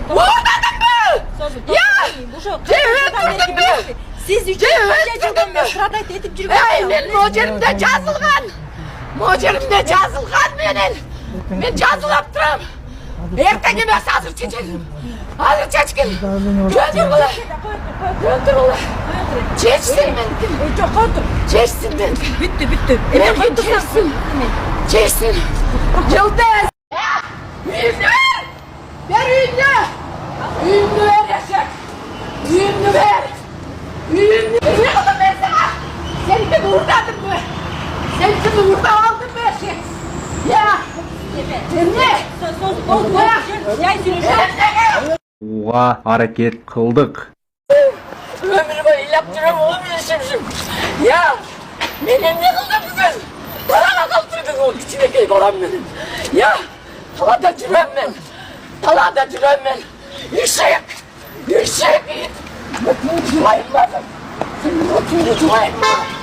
Uğurladın mı? Ya! Öldürdün mü? Siz üçün ben sıradaydı edip жүрген. Benim mocerimde жазылған. Mocerimde жазылған benim. Ben жазылап тұрам. Erten емес hazır çeçelim. Hazır çeçkin. Öldür ulan. Öldür ulan. Çeçsin ben. Çok otur. Çeçsin ben. Bitti. Ben çeçsin. Çeçsin. Yıldız. Ünlü ver. Ver ünlü. Ünlü ver yaşak. Ünlü ver. Ünlü oğlum ben sana. Seni de vurdadım mı? Seni de vurda aldım mı şey? Ya. Ne? Oha, hareket kıldık. Ömrü boyu yaptırıyorum oğlum yaşamışım. Ya. Benim ne kıldınız? Bana kaldırdınız o küçüğdeki olan benim. Ya. Talada cürem ben. Talada cürem ben. Yürşek. Yürşek. Ötünü culayım lazım. Ötünü culayım lazım.